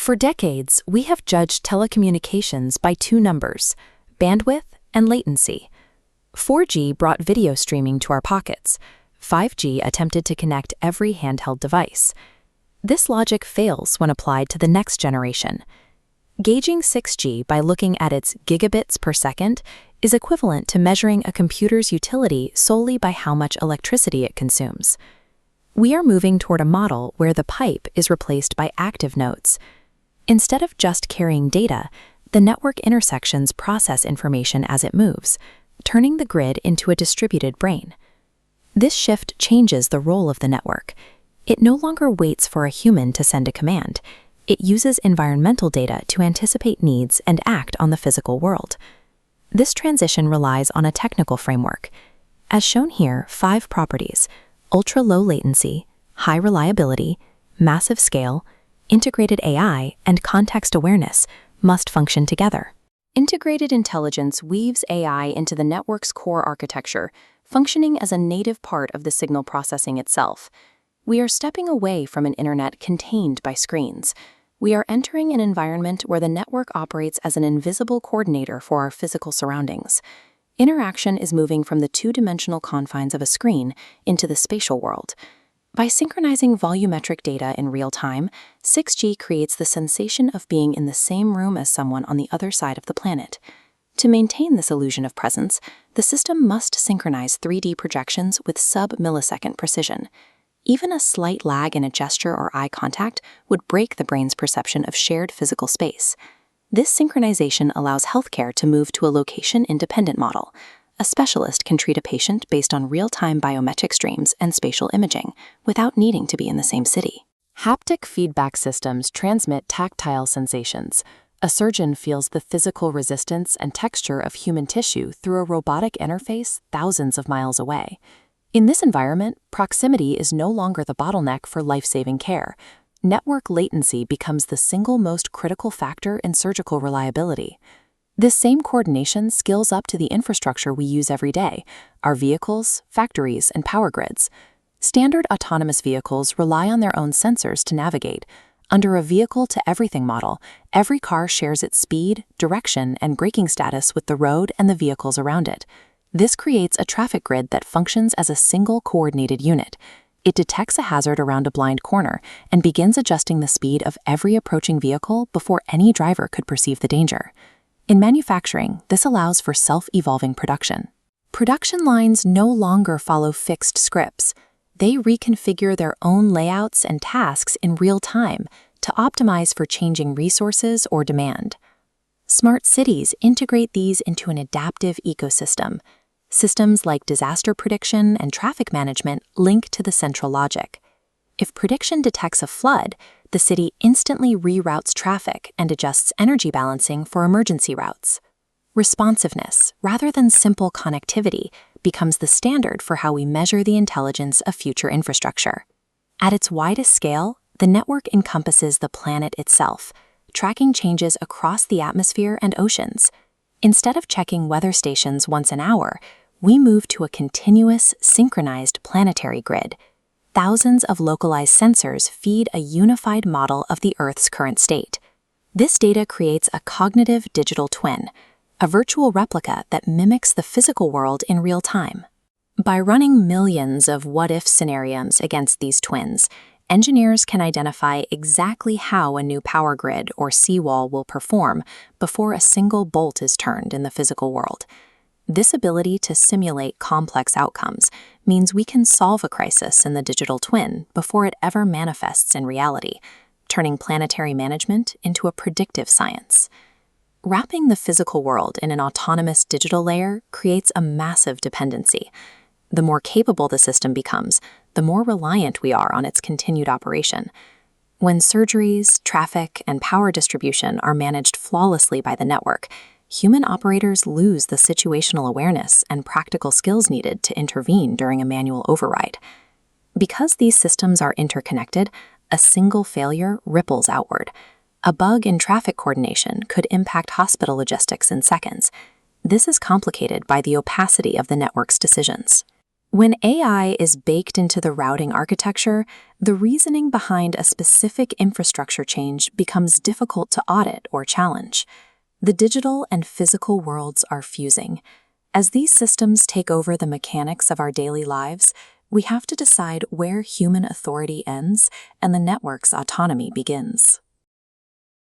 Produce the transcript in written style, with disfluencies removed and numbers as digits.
For decades, we have judged telecommunications by two numbers: bandwidth and latency. 4G brought video streaming to our pockets. 5G attempted to connect every handheld device. This logic fails when applied to the next generation. Gauging 6G by looking at its gigabits per second is equivalent to measuring a computer's utility solely by how much electricity it consumes. We are moving toward a model where the pipe is replaced by active nodes. Instead of just carrying data, the network intersections process information as it moves, turning the grid into a distributed brain. This shift changes the role of the network. It no longer waits for a human to send a command. It uses environmental data to anticipate needs and act on the physical world. This transition relies on a technical framework. As shown here, 5 properties: ultra-low latency, high reliability, massive scale, integrated AI, and context awareness must function together. Integrated intelligence weaves AI into the network's core architecture, functioning as a native part of the signal processing itself. We are stepping away from an internet contained by screens. We are entering an environment where the network operates as an invisible coordinator for our physical surroundings. Interaction is moving from the two-dimensional confines of a screen into the spatial world. By synchronizing volumetric data in real time, 6G creates the sensation of being in the same room as someone on the other side of the planet. To maintain this illusion of presence, the system must synchronize 3D projections with sub-millisecond precision. Even a slight lag in a gesture or eye contact would break the brain's perception of shared physical space. This synchronization allows healthcare to move to a location-independent model. A specialist can treat a patient based on real-time biometric streams and spatial imaging without needing to be in the same city. Haptic feedback systems transmit tactile sensations. A surgeon feels the physical resistance and texture of human tissue through a robotic interface thousands of miles away. In this environment, proximity is no longer the bottleneck for life-saving care. Network latency becomes the single most critical factor in surgical reliability. This same coordination scales up to the infrastructure we use every day: our vehicles, factories, and power grids. Standard autonomous vehicles rely on their own sensors to navigate. Under a vehicle-to-everything model, every car shares its speed, direction, and braking status with the road and the vehicles around it. This creates a traffic grid that functions as a single coordinated unit. It detects a hazard around a blind corner and begins adjusting the speed of every approaching vehicle before any driver could perceive the danger. In manufacturing, this allows for self-evolving production. Production lines no longer follow fixed scripts. They reconfigure their own layouts and tasks in real time to optimize for changing resources or demand. Smart cities integrate these into an adaptive ecosystem. Systems like disaster prediction and traffic management link to the central logic. If prediction detects a flood, the city instantly reroutes traffic and adjusts energy balancing for emergency routes. Responsiveness, rather than simple connectivity, becomes the standard for how we measure the intelligence of future infrastructure. At its widest scale, the network encompasses the planet itself, tracking changes across the atmosphere and oceans. Instead of checking weather stations once an hour, we move to a continuous, synchronized planetary grid. Thousands of localized sensors feed a unified model of the Earth's current state. This data creates a cognitive digital twin, a virtual replica that mimics the physical world in real time. By running millions of what-if scenarios against these twins, engineers can identify exactly how a new power grid or seawall will perform before a single bolt is turned in the physical world. This ability to simulate complex outcomes means we can solve a crisis in the digital twin before it ever manifests in reality, turning planetary management into a predictive science. Wrapping the physical world in an autonomous digital layer creates a massive dependency. The more capable the system becomes, the more reliant we are on its continued operation. When surgeries, traffic, and power distribution are managed flawlessly by the network, human operators lose the situational awareness and practical skills needed to intervene during a manual override. Because these systems are interconnected, a single failure ripples outward. A bug in traffic coordination could impact hospital logistics in seconds. This is complicated by the opacity of the network's decisions. When AI is baked into the routing architecture, the reasoning behind a specific infrastructure change becomes difficult to audit or challenge. The digital and physical worlds are fusing. As these systems take over the mechanics of our daily lives, we have to decide where human authority ends and the network's autonomy begins.